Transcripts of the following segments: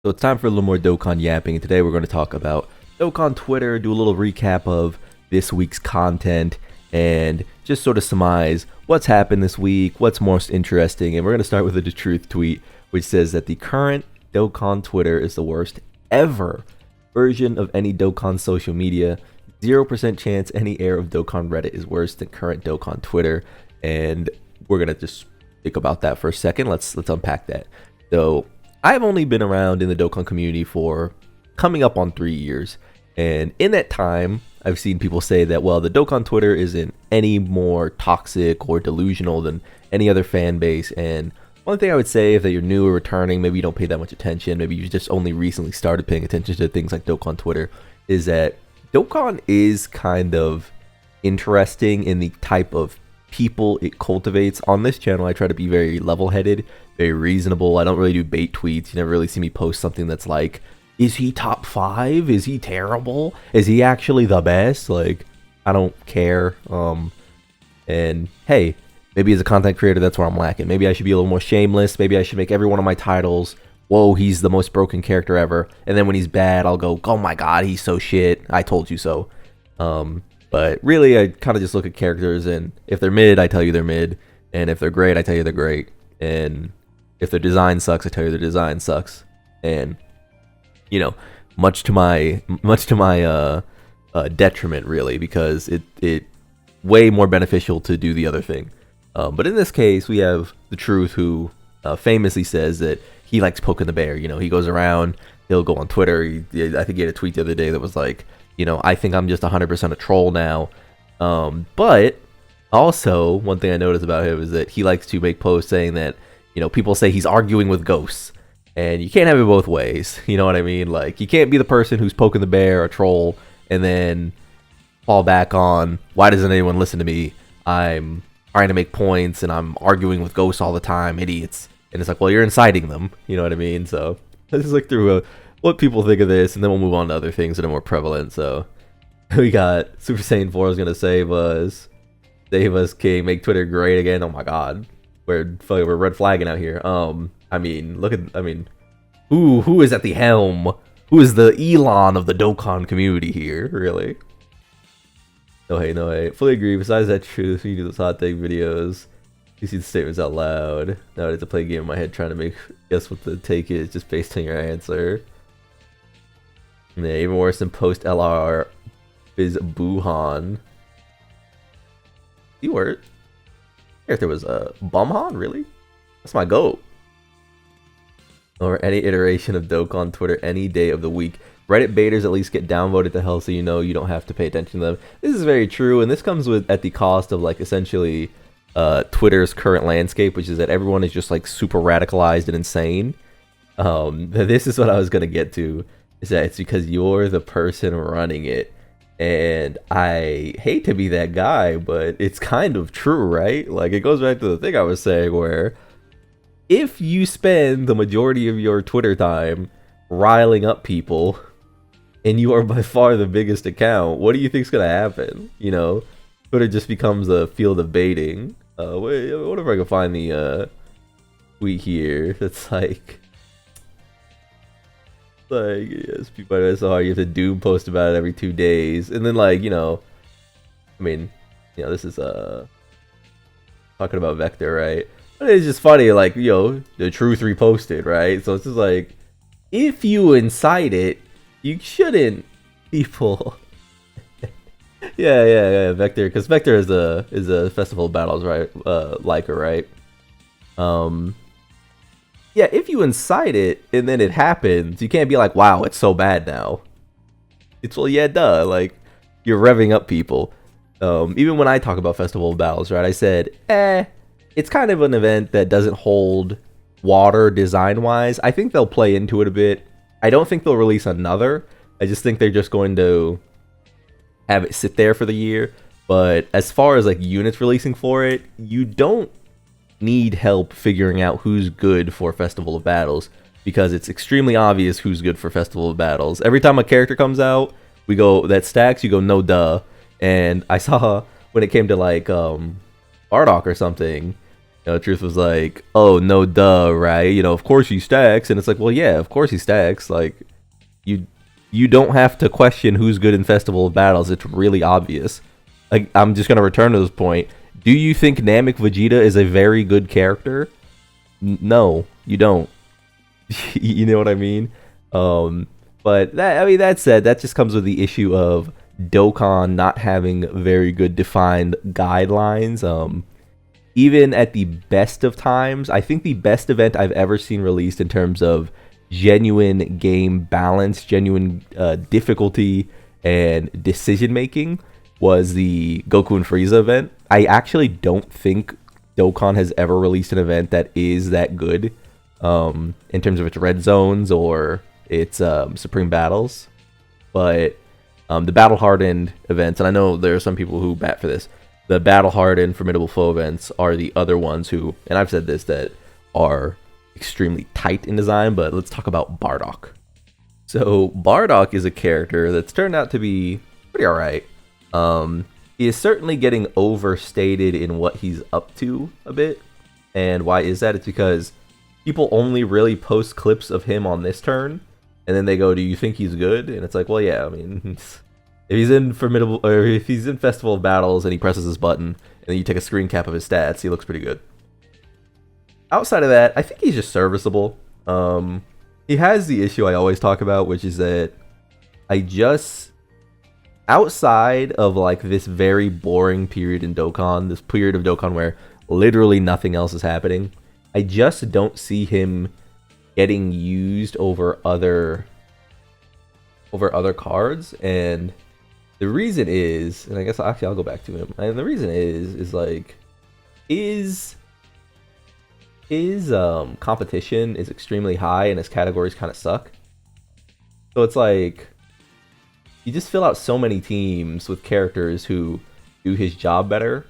So it's time for a little more Dokkan yapping, and today we're going to talk about Dokkan Twitter, do a little recap of this week's content, and just sort of surmise what's happened this week, what's most interesting, and we're going to start with the truth tweet, which says that the current Dokkan Twitter is the worst ever version of any Dokkan social media. 0% chance any era of Dokkan Reddit is worse than current Dokkan Twitter, and we're going to just think about that for a second. Let's unpack that. So I've only been around in the Dokkan community for coming up on 3 years. And in that time, I've seen people say that, well, the Dokkan Twitter isn't any more toxic or delusional than any other fan base. And one thing I would say, if that you're new or returning, maybe you don't pay that much attention, maybe you just only recently started paying attention to things like Dokkan Twitter, is that Dokkan is kind of interesting in the type of people it cultivates. On this channel, I try to be very level-headed, very reasonable. I don't really do bait tweets. You never really see me post something that's like, is he top 5? Is he terrible? Is he actually the best? Like, I don't care. And hey, maybe as a content creator, that's where I'm lacking. Maybe I should be a little more shameless. Maybe I should make every one of my titles, whoa, he's the most broken character ever. And then when he's bad, I'll go, oh my god, he's so shit. I told you so. But really, I kind of just look at characters, and if they're mid, I tell you they're mid. And if they're great, I tell you they're great. And if their design sucks, I tell you their design sucks. And, you know, much to my detriment, really, because it way more beneficial to do the other thing. But in this case, we have the Truth, who famously says that he likes poking the bear. You know, he goes around, he'll go on Twitter. I think he had a tweet the other day that was like, you know, I think I'm just 100% a troll now. But also, one thing I noticed about him is that he likes to make posts saying that, you know, people say he's arguing with ghosts. And you can't have it both ways. You know what I mean? Like, you can't be the person who's poking the bear or troll and then fall back on, why doesn't anyone listen to me? I'm trying to make points and I'm arguing with ghosts all the time, idiots. And it's like, well, you're inciting them. You know what I mean? So let's just look through what people think of this, and then we'll move on to other things that are more prevalent. So we got Super Saiyan 4 is gonna save us, King, make Twitter great again. Oh my god, we're red flagging out here. I mean, who is at the helm? Who is the Elon of the Dokkan community here? Really? No hate. Fully agree. Besides that truth, you do those hot take videos. You see the statements out loud. Now I have to play a game in my head trying to guess what the take is just based on your answer. Yeah, even worse than post LR is Buhan. You were. If there was a Bumhan, really? That's my goat. Or any iteration of Dokkan Twitter any day of the week. Reddit baiters at least get downvoted to hell, so you know you don't have to pay attention to them. This is very true, and this comes at the cost of, like, essentially Twitter's current landscape, which is that everyone is just like super radicalized and insane. This is what I was gonna get to. Is that it's because you're the person running it. And I hate to be that guy, but it's kind of true, right? Like, it goes back to the thing I was saying, where if you spend the majority of your Twitter time riling up people, and you are by far the biggest account, what do you think's gonna happen? You know, Twitter just becomes a field of baiting. Wait, I wonder if I can find the tweet here that's like, yes, people are so hard, you have to doom post about it every 2 days. And then, like, you know, I mean, you know, this is talking about Vector, right? But it's just funny, like, you know, the Truth reposted, right? So it's just like, if you incite it, you shouldn't, people. yeah, Vector, because Vector is a Festival of Battles, right? Liker, right? Yeah, if you incite it and then it happens, you can't be like, wow, it's so bad now. It's, well, yeah, duh. Like, you're revving up people. Even when I talk about Festival of Battles, right, I said, it's kind of an event that doesn't hold water design-wise. I think they'll play into it a bit. I don't think they'll release another. I just think they're just going to have it sit there for the year. But as far as, like, units releasing for it, you don't need help figuring out who's good for Festival of Battles, because it's extremely obvious who's good for Festival of Battles. Every time a character comes out, we go, that stacks, you go, no duh. And I saw when it came to, like, Bardock or something, Truth was like, oh, no, duh, right? Of course he stacks. And it's like, well, yeah, of course he stacks. Like, you you don't have to question who's good in Festival of Battles. It's really obvious. Like, I'm just going to return to this point. Do you think Namek Vegeta is a very good character? No, you don't. You know what I mean? But that said, that just comes with the issue of Dokkan not having very good defined guidelines. Even at the best of times, I think the best event I've ever seen released in terms of genuine game balance, genuine difficulty, and decision making was the Goku and Frieza event. I actually don't think Dokkan has ever released an event that is that good in terms of its red zones or its supreme battles. But the battle hardened events, and I know there are some people who bat for this, the battle hardened formidable foe events are the other ones who, and I've said this, that are extremely tight in design. But let's talk about Bardock. So Bardock is a character that's turned out to be pretty alright. He is certainly getting overstated in what he's up to a bit. And why is that? It's because people only really post clips of him on this turn, and then they go, do you think he's good? And it's like, well, yeah, I mean, if he's in formidable, or if he's in Festival of Battles and he presses his button, and then you take a screen cap of his stats, he looks pretty good. Outside of that, I think he's just serviceable. He has the issue I always talk about, which is that outside of like this very boring period in Dokkan, this period of Dokkan where literally nothing else is happening, I just don't see him getting used over other cards. And the reason is, and I guess actually I'll go back to him. And the reason is like his competition is extremely high and his categories kind of suck. So it's like you just fill out so many teams with characters who do his job better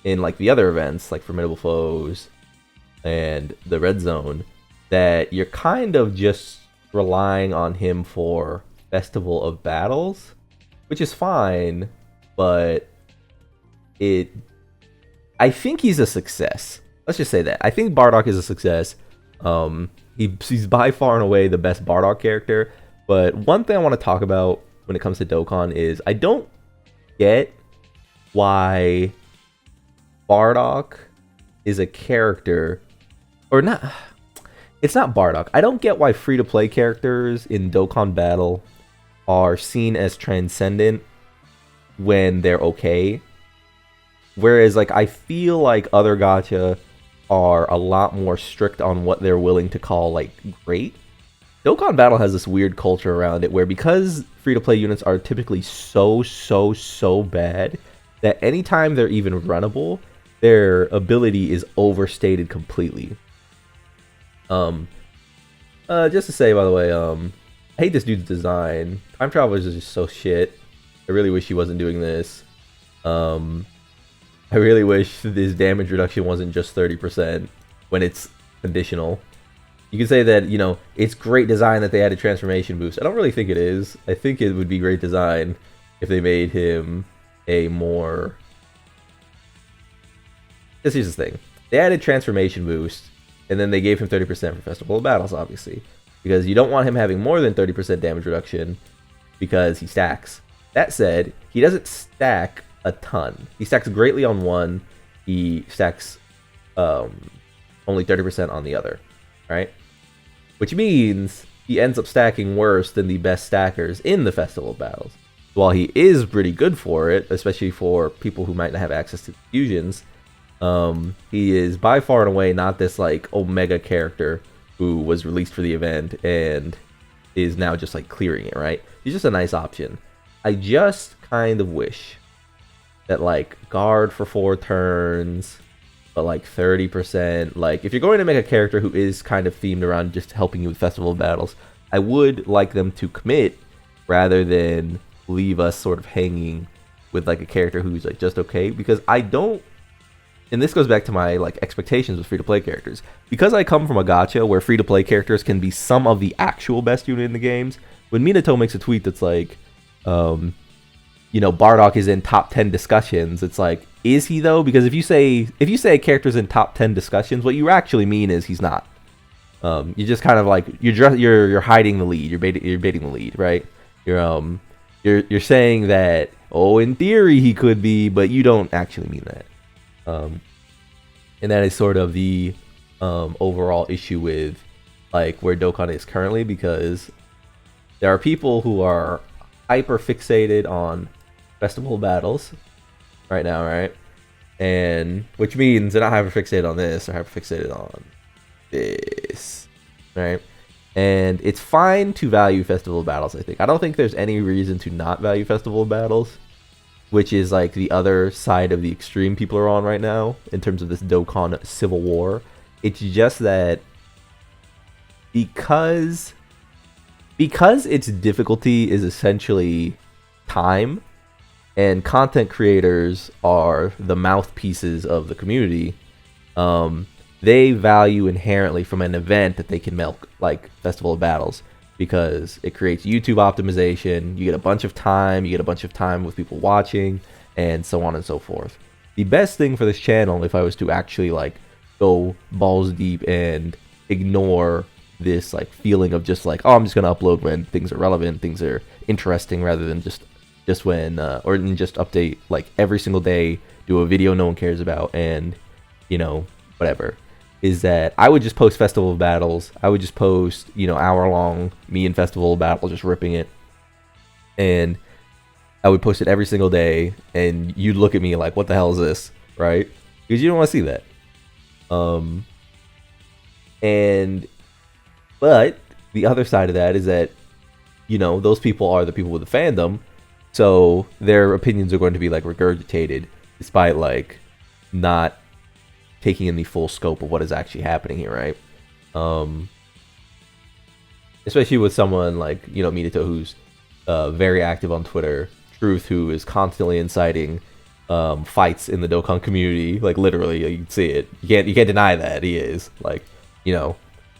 in like the other events, like Formidable Foes and the Red Zone, that you're kind of just relying on him for Festival of Battles, which is fine, but I think he's a success. Let's just say that. I think Bardock is a success. He's by far and away the best Bardock character, but one thing I want to talk about when it comes to Dokkan is I don't get why Bardock is a character, or not. It's not Bardock. I don't get why free-to-play characters in Dokkan Battle are seen as transcendent when they're okay. Whereas, like, I feel like other gacha are a lot more strict on what they're willing to call, like, great. Dokkan Battle has this weird culture around it where, because free-to-play units are typically so bad, that anytime they're even runnable, their ability is overstated completely. Just to say, by the way, I hate this dude's design. Time Travelers is just so shit. I really wish he wasn't doing this. I really wish this damage reduction wasn't just 30% when it's conditional. You can say that, you know, it's great design that they added transformation boost. I don't really think it is. I think it would be great design if they made him a more... Here's the thing. They added transformation boost, and then they gave him 30% for Festival of Battles, obviously. Because you don't want him having more than 30% damage reduction because he stacks. That said, he doesn't stack a ton. He stacks greatly on one. He stacks only 30% on the other, right? Which means he ends up stacking worse than the best stackers in the Festival of Battles. While he is pretty good for it, especially for people who might not have access to fusions, he is by far and away not this like Omega character who was released for the event and is now just like clearing it, right? He's just a nice option. I just kind of wish that like guard for 4 turns, but like 30%. Like if you're going to make a character who is kind of themed around just helping you with Festival of Battles, I would like them to commit rather than leave us sort of hanging with like a character who's like just okay. Because I don't, and this goes back to my like expectations with free-to-play characters. Because I come from a gacha where free-to-play characters can be some of the actual best unit in the games, when Minato makes a tweet that's like, you know, Bardock is in top 10 discussions, it's like, is he though? Because if you say a character's in top 10 discussions, what you actually mean is he's not. You just kind of like you're hiding the lead. You're baiting the lead, right? You're saying that, oh, in theory he could be, but you don't actually mean that. And that is sort of the overall issue with like where Dokkan is currently, because there are people who are hyper fixated on festival battles right now, right? And which means they're not hyper fixated on this, they're hyper fixated on this, right? And it's fine to value festival battles, I think. I don't think there's any reason to not value festival battles, which is like the other side of the extreme people are on right now in terms of this Dokkan civil war. It's just that because its difficulty is essentially time, and content creators are the mouthpieces of the community, they value inherently from an event that they can milk, like Festival of Battles, because it creates YouTube optimization, you get a bunch of time, with people watching, and so on and so forth. The best thing for this channel, if I was to actually like go balls deep and ignore this like feeling of just like, oh, I'm just gonna upload when things are relevant, things are interesting, rather than just when or just update like every single day, do a video no one cares about, and you know, whatever, is that I would just post Festival of Battles. I would just post, you know, hour-long me and Festival of Battle just ripping it. And I would post it every single day, and you'd look at me like, what the hell is this, right? Because you don't want to see that. But the other side of that is that, you know, those people are the people with the fandom, so their opinions are going to be like regurgitated, despite like not taking in the full scope of what is actually happening here, right? Especially with someone like, you know, Minato, who's very active on Twitter, Truth, who is constantly inciting fights in the Dokkan community, like literally, you can see it. You can't deny that he is, like, you know,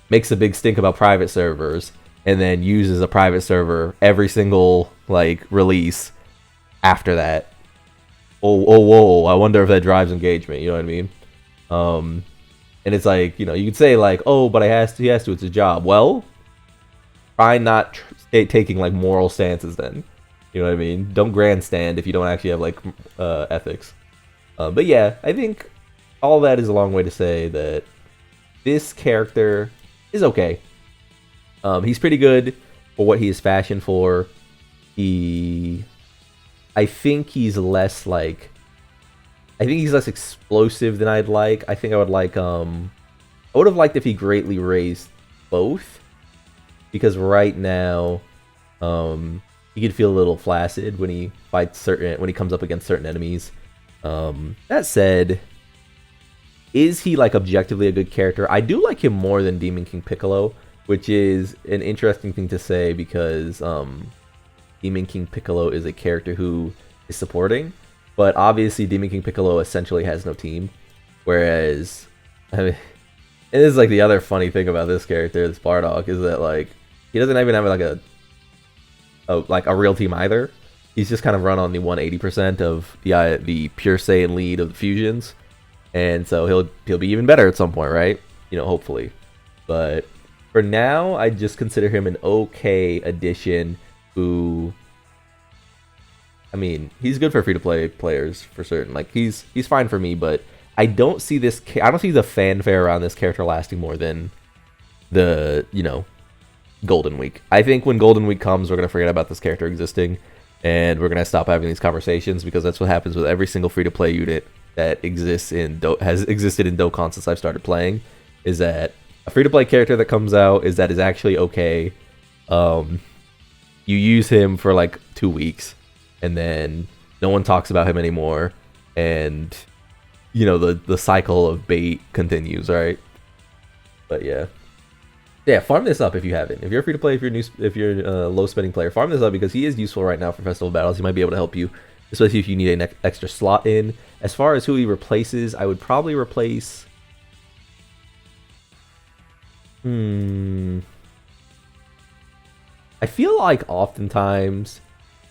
makes a big stink about private servers, and then uses a private server every single like release after that. Whoa, I wonder if that drives engagement, you know what I mean? And it's like, you know, you could say like, oh, but he has to, it's his job. Well, try not taking like moral stances then, you know what I mean? Don't grandstand if you don't actually have like ethics. But yeah, I think all that is a long way to say that this character is okay. He's pretty good for what he is fashioned for. I think he's less like, I think he's less explosive than I'd like. I think I would like, I would have liked if he greatly raised both, because right now, he could feel a little flaccid when he fights when he comes up against certain enemies. That said, is he like objectively a good character? I do like him more than Demon King Piccolo, which is an interesting thing to say, because Demon King Piccolo is a character who is supporting, but obviously Demon King Piccolo essentially has no team, whereas, I mean, it is like the other funny thing about this character, this Bardock, is that like he doesn't even have like a real team either. He's just kind of run on the 180% of the pure Saiyan lead of the fusions, and so he'll be even better at some point, right? You know, hopefully. But for now, I just consider him an okay addition who, I mean, he's good for free-to-play players for certain. Like he's fine for me, but I don't see the fanfare around this character lasting more than the, you know, Golden Week. I think when Golden Week comes, we're gonna forget about this character existing, and we're gonna stop having these conversations, because that's what happens with every single free-to-play unit that has existed in Dokkan since I've started playing. Is that a free-to-play character that comes out is actually okay. You use him for like 2 weeks, and then no one talks about him anymore, and you know, the cycle of bait continues, right? But yeah, farm this up if you haven't. If you're free to play, if you're a low spending player, farm this up, because he is useful right now for festival battles. He might be able to help you, especially if you need an extra slot in. As far as who he replaces, I would probably replace. I feel like oftentimes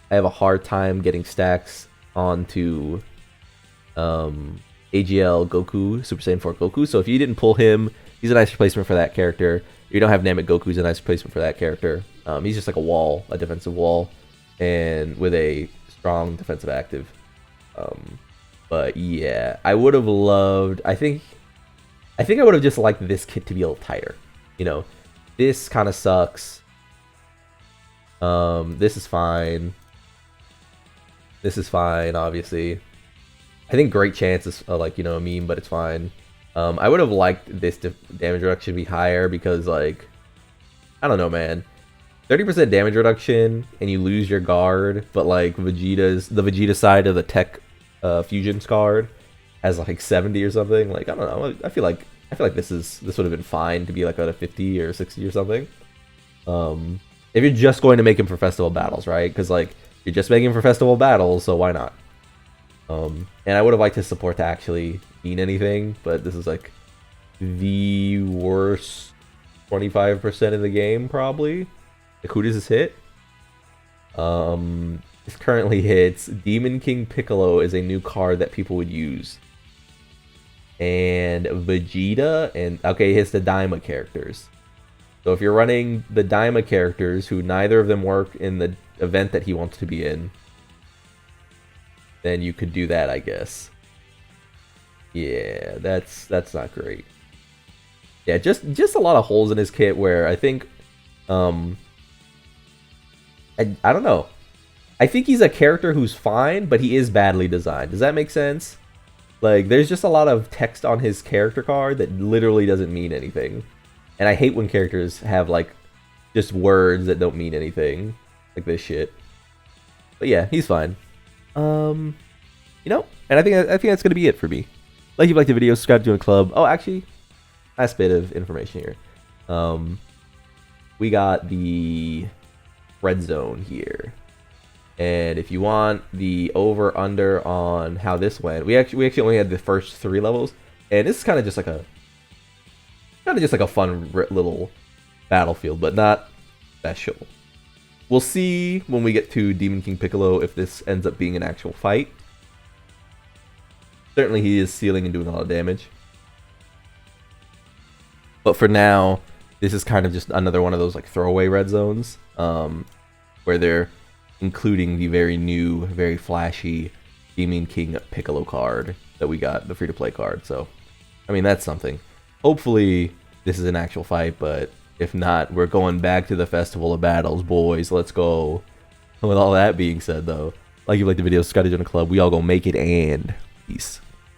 I have a hard time getting stacks onto AGL Goku, Super Saiyan 4 Goku. So if you didn't pull him, he's a nice replacement for that character. If you don't have Namek, Goku's a nice replacement for that character. He's just like a wall, a defensive wall, and with a strong defensive active. But yeah, I would have loved. I think I would have just liked this kit to be a little tighter. You know, this kind of sucks. This is fine. This is fine, obviously. I think Great Chance is like, you know, a meme, but it's fine. I would have liked this damage reduction to be higher because, like, I don't know, man. 30% damage reduction and you lose your guard, but like the Vegeta side of the Tech Fusions card has like 70 or something. Like, I don't know. I feel like this would have been fine to be like at a 50 or 60 or something. If you're just going to make him for festival battles, right? Because like you're just making him for festival battles, so why not? And I would have liked his support to actually mean anything, but this is like the worst 25% in the game, probably. Like, who does this hit? This currently hits Demon King Piccolo is a new card that people would use. And Vegeta, and okay, it hits the Daima characters. So if you're running the Daima characters, who neither of them work in the event that he wants to be in, then you could do that, I guess. Yeah, that's not great. Yeah, just a lot of holes in his kit where I think, I don't know. I think he's a character who's fine, but he is badly designed. Does that make sense? Like, there's just a lot of text on his character card that literally doesn't mean anything. And I hate when characters have, like, just words that don't mean anything. Like this shit. But yeah, he's fine. You know, and I think that's gonna be it for me. Like, if you liked the video, subscribe to the club. Oh, actually, last bit of information here. We got the red zone here, and if you want the over under on how this went, we actually only had the first 3 levels, and this is kind of just like a fun little battlefield, but not special. We'll see when we get to Demon King Piccolo if this ends up being an actual fight. Certainly he is sealing and doing a lot of damage. But for now, this is kind of just another one of those like throwaway red zones, where they're including the very new, very flashy Demon King Piccolo card that we got, the free-to-play card. So, I mean, that's something. Hopefully, this is an actual fight, but if not, we're going back to the Festival of Battles, boys. Let's go. With all that being said, though, like, if you like the video, subscribe to the club. We all go make it, and peace.